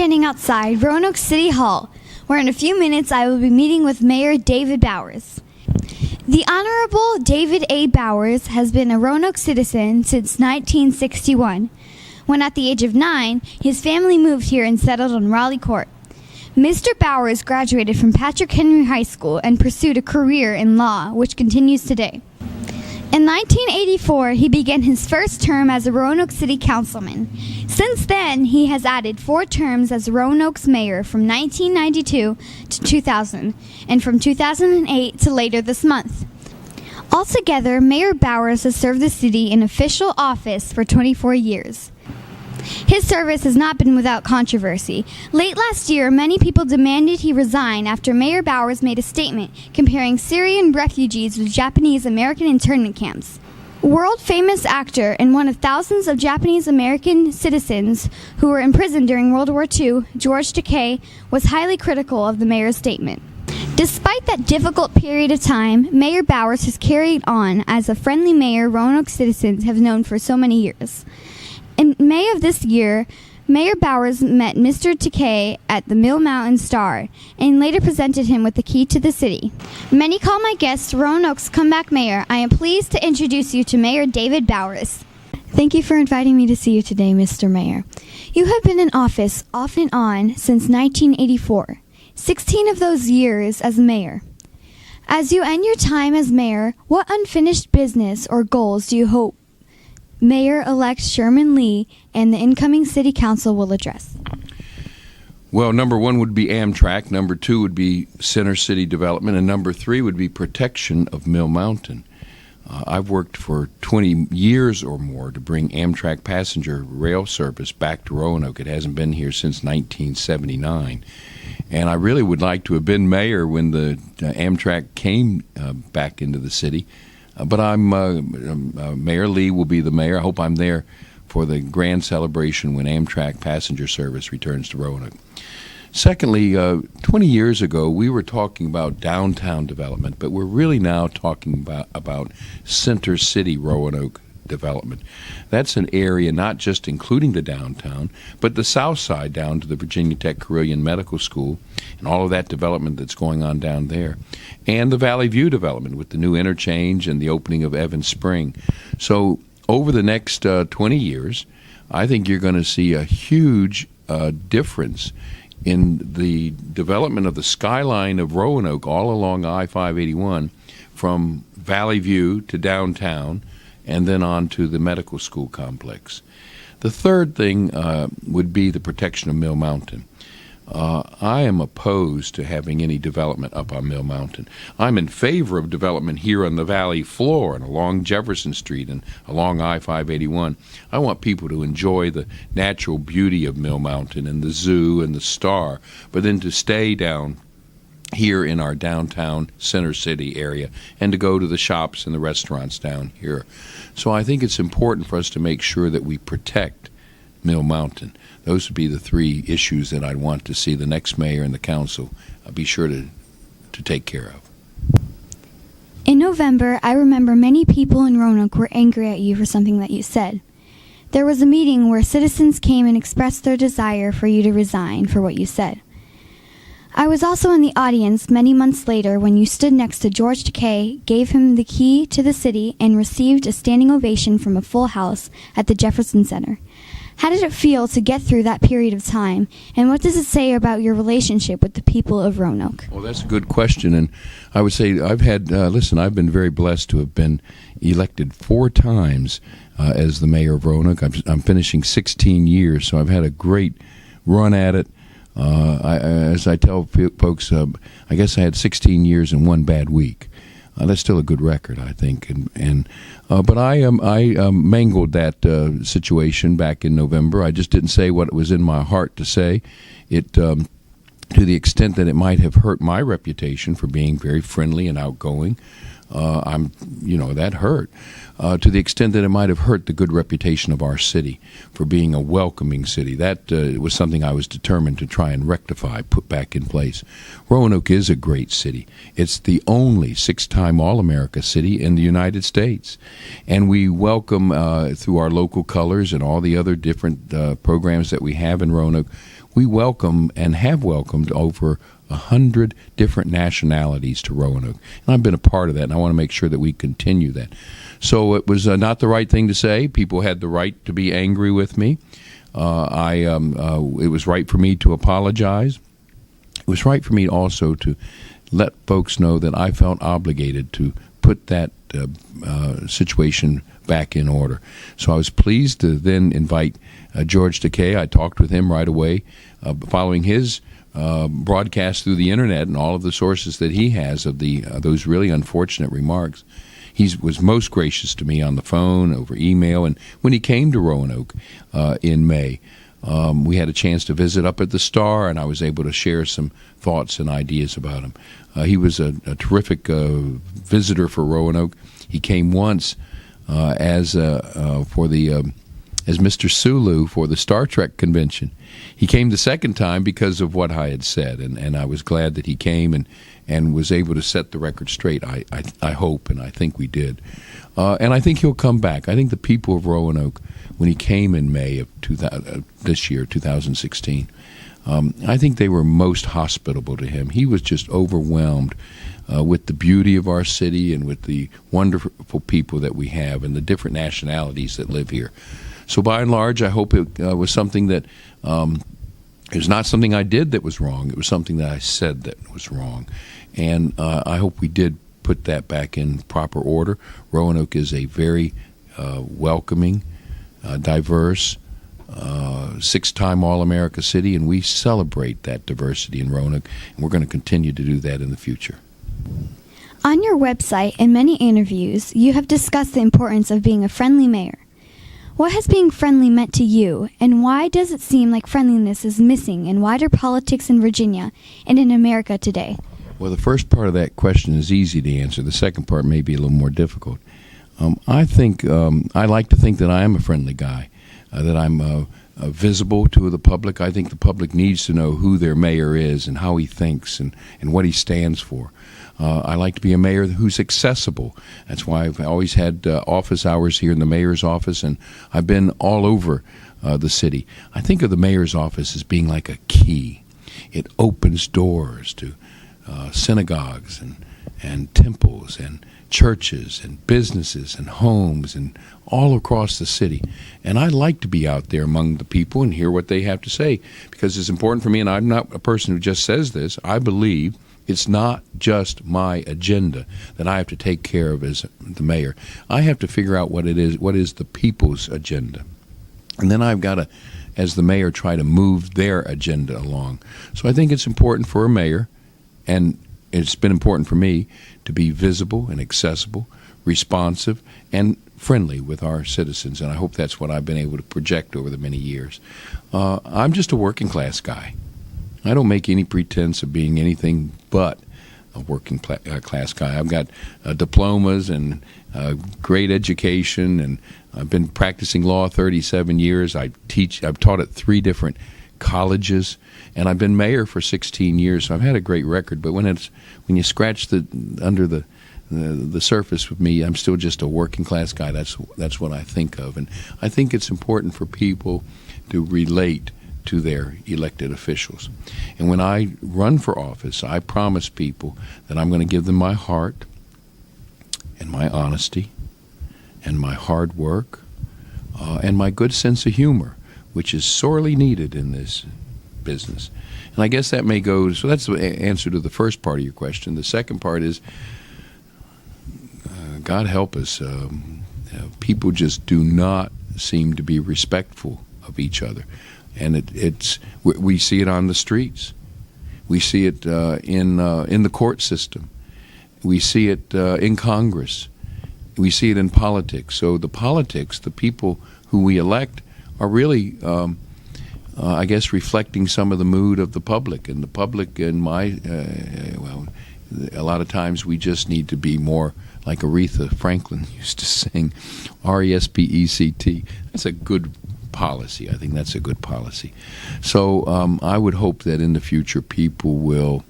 standing outside Roanoke City Hall, where in a few minutes I will be meeting with Mayor David Bowers. The Honorable David A. Bowers has been a Roanoke citizen since 1961, when at the age of 9, his family moved here and settled on Raleigh Court. Mr. Bowers graduated from Patrick Henry High School and pursued a career in law, which continues today. In 1984, he began his first term as a Roanoke City Councilman. Since then, he has added 4 terms as Roanoke's mayor from 1992 to 2000, and from 2008 to later this month. Altogether, Mayor Bowers has served the city in official office for 24 years. His service has not been without controversy. Late last year, many people demanded he resign after Mayor Bowers made a statement comparing Syrian refugees with Japanese American internment camps. World-famous actor and one of thousands of Japanese American citizens who were imprisoned during World War II, George Takei, was highly critical of the mayor's statement. Despite that difficult period of time, Mayor Bowers has carried on as a friendly mayor Roanoke citizens have known for so many years. In May of this year, Mayor Bowers met Mr. Takei at the Mill Mountain Star and later presented him with the key to the city. Many call my guest Roanoke's comeback mayor. I am pleased to introduce you to Mayor David Bowers. Thank you for inviting me to see you today, Mr. Mayor. You have been in office off and on since 1984, 16 of those years as mayor. As you end your time as mayor, what unfinished business or goals do you hope Mayor-elect Sherman Lee and the incoming City Council will address? Well, number 1 would be Amtrak, number 2 would be Center City Development, and number 3 would be protection of Mill Mountain. I've worked for 20 years or more to bring Amtrak passenger rail service back to Roanoke. It hasn't been here since 1979. And I really would like to have been mayor when the Amtrak came back into the city. But Mayor Lee will be the mayor. I hope I'm there for the grand celebration when Amtrak passenger service returns to Roanoke. Secondly, 20 years ago, we were talking about downtown development, but we're really now talking about Center City Roanoke development. That's an area not just including the downtown, but the south side down to the Virginia Tech Carilion Medical School and all of that development that's going on down there, and the Valley View development with the new interchange and the opening of Evans Spring. So over the next 20 years, I think you're going to see a huge difference in the development of the skyline of Roanoke all along I-581 from Valley View to downtown and then on to the medical school complex. The third thing would be the protection of Mill Mountain. I am opposed to having any development up on Mill Mountain. I'm in favor of development here on the valley floor and along Jefferson Street and along I-581. I want people to enjoy the natural beauty of Mill Mountain and the zoo and the Star, but then to stay down here in our downtown Center City area and to go to the shops and the restaurants down here. So I think it's important for us to make sure that we protect Mill Mountain. Those would be the 3 issues that I'd want to see the next mayor and the council be sure to take care of. In November, I remember many people in Roanoke were angry at you for something that you said. There was a meeting where citizens came and expressed their desire for you to resign for what you said. I was also in the audience many months later when you stood next to George Takei, gave him the key to the city, and received a standing ovation from a full house at the Jefferson Center. How did it feel to get through that period of time, and what does it say about your relationship with the people of Roanoke? Well, that's a good question, and I would say I've been very blessed to have been elected 4 times as the mayor of Roanoke. I'm finishing 16 years, so I've had a great run at it. As I tell folks, I guess I had 16 years and 1 bad week. That's still a good record, I think. But I mangled that situation back in November. I just didn't say what was in my heart to say. It to the extent that it might have hurt my reputation for being very friendly and outgoing. That hurt. To the extent that it might have hurt the good reputation of our city for being a welcoming city. That was something I was determined to try and rectify, put back in place. Roanoke is a great city. It's the only 6-time All-America city in the United States. And we welcome, through our local colors and all the other different programs that we have in Roanoke, we welcome and have welcomed over 100 different nationalities to Roanoke. And I've been a part of that, and I want to make sure that we continue that. So it was not the right thing to say. People had the right to be angry with me. It was right for me to apologize. It was right for me also to let folks know that I felt obligated to put that situation back in order. So I was pleased to then invite George Takei. I talked with him right away following his broadcast through the internet and all of the sources that he has of those really unfortunate remarks. He was most gracious to me on the phone, over email, and when he came to Roanoke in May, we had a chance to visit up at the Star, and I was able to share some thoughts and ideas about him. He was a terrific visitor for Roanoke. He came once as Mr. Sulu for the Star Trek convention. He came the second time because of what I had said, and I was glad that he came and was able to set the record straight. I hope, and I think we did. And I think he'll come back. I think the people of Roanoke, when he came in May of this year, 2016, I think they were most hospitable to him. He was just overwhelmed with the beauty of our city and with the wonderful people that we have and the different nationalities that live here. So by and large, I hope it was something that it was not something I did that was wrong. It was something that I said that was wrong. And I hope we did put that back in proper order. Roanoke is a very welcoming, diverse, 6-time All-America city, and we celebrate that diversity in Roanoke, and we're going to continue to do that in the future. On your website and many interviews, you have discussed the importance of being a friendly mayor. What has being friendly meant to you, and why does it seem like friendliness is missing in wider politics in Virginia and in America today? Well, the first part of that question is easy to answer. The second part may be a little more difficult. I like to think that I am a friendly guy, that I'm visible to the public. I think the public needs to know who their mayor is and how he thinks and what he stands for. I like to be a mayor who's accessible. That's why I've always had office hours here in the mayor's office, and I've been all over the city. I think of the mayor's office as being like a key. It opens doors to synagogues and temples and churches and businesses and homes and all across the city. And I like to be out there among the people and hear what they have to say, because it's important for me, and I'm not a person who just says this. I believe it's not just my agenda that I have to take care of as the mayor. I have to figure out what is the people's agenda. And then I've got to, as the mayor, try to move their agenda along. So I think it's important for a mayor, and it's been important for me, to be visible and accessible, responsive, and friendly with our citizens. And I hope that's what I've been able to project over the many years. I'm just a working class guy. I don't make any pretense of being anything but a working class guy. I've got diplomas and great education, and I've been practicing law 37 years. I've taught at 3 different colleges, and I've been mayor for 16 years. So I've had a great record. But when you scratch under the surface with me, I'm still just a working class guy. That's what I think of, and I think it's important for people to relate to their elected officials. And when I run for office, I promise people that I'm going to give them my heart and my honesty and my hard work and my good sense of humor, which is sorely needed in this business. And I guess that may go, so that's the answer to the first part of your question. The second part is, God help us, people just do not seem to be respectful of each other. And we see it on the streets. We see it in the court system. We see it in Congress. We see it in politics. So the people who we elect are really, I guess, reflecting some of the mood of the public. And the public, a lot of times we just need to be more like Aretha Franklin used to sing, R-E-S-P-E-C-T. That's a good policy. I think that's a good policy. So I would hope that in the future people will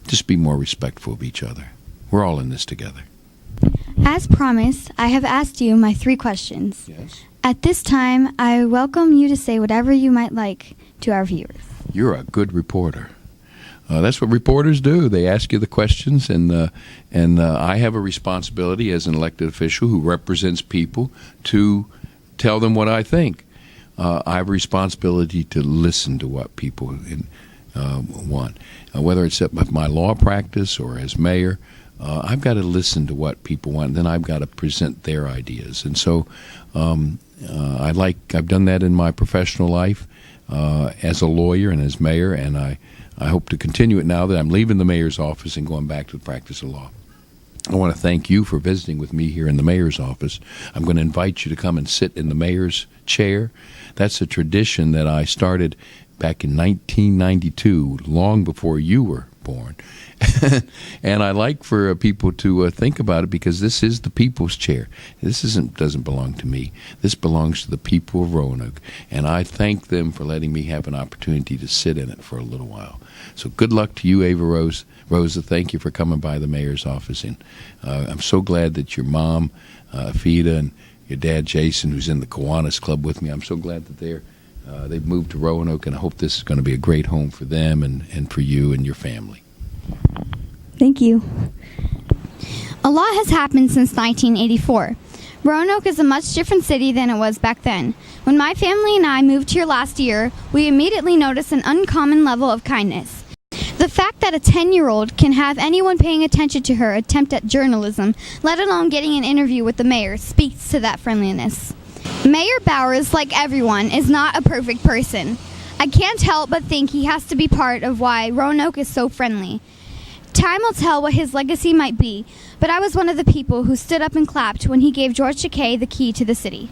just be more respectful of each other. We're all in this together. As promised, I have asked you my 3 questions. Yes. At this time, I welcome you to say whatever you might like to our viewers. You're a good reporter. That's what reporters do. They ask you the questions, and I have a responsibility as an elected official who represents people to tell them what I think. I have a responsibility to listen to what people want. Whether it's at my law practice or as mayor, I've got to listen to what people want, and then I've got to present their ideas. And so I've done that in my professional life as a lawyer and as mayor, and I hope to continue it now that I'm leaving the mayor's office and going back to the practice of law. I want to thank you for visiting with me here in the mayor's office. I'm going to invite you to come and sit in the mayor's chair. That's a tradition that I started back in 1992, long before you were born. And I like for people to think about it, because this is the people's chair. This doesn't belong to me. This belongs to the people of Roanoke. And I thank them for letting me have an opportunity to sit in it for a little while. So good luck to you, Ava Rosa. Thank you for coming by the mayor's office. And I'm so glad that your mom, Fida, and your dad, Jason, who's in the Kiwanis Club with me, I'm so glad that they've moved to Roanoke, and I hope this is going to be a great home for them and for you and your family. Thank you. A lot has happened since 1984. Roanoke is a much different city than it was back then. When my family and I moved here last year, we immediately noticed an uncommon level of kindness. The fact that a 10-year-old can have anyone paying attention to her attempt at journalism, let alone getting an interview with the mayor, speaks to that friendliness. Mayor Bowers, like everyone, is not a perfect person. I can't help but think he has to be part of why Roanoke is so friendly. Time will tell what his legacy might be, but I was one of the people who stood up and clapped when he gave George Takei the key to the city.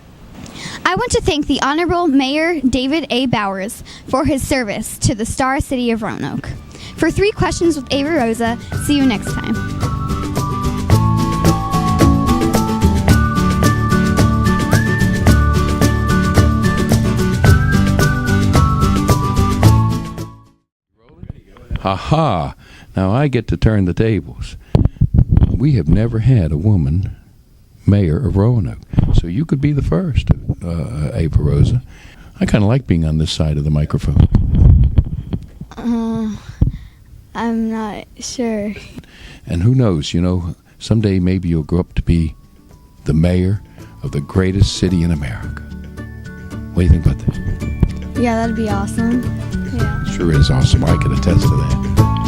I want to thank the Honorable Mayor David A. Bowers for his service to the Star City of Roanoke. For 3 Questions with Ava Rosa, see you next time. Ha-ha! Now I get to turn the tables. We have never had a woman mayor of Roanoke, so you could be the first, Ava Rosa. I kind of like being on this side of the microphone. I'm not sure. And who knows, someday maybe you'll grow up to be the mayor of the greatest city in America. What do you think about that? Yeah, that'd be awesome. Yeah. Sure is awesome. I can attest to that.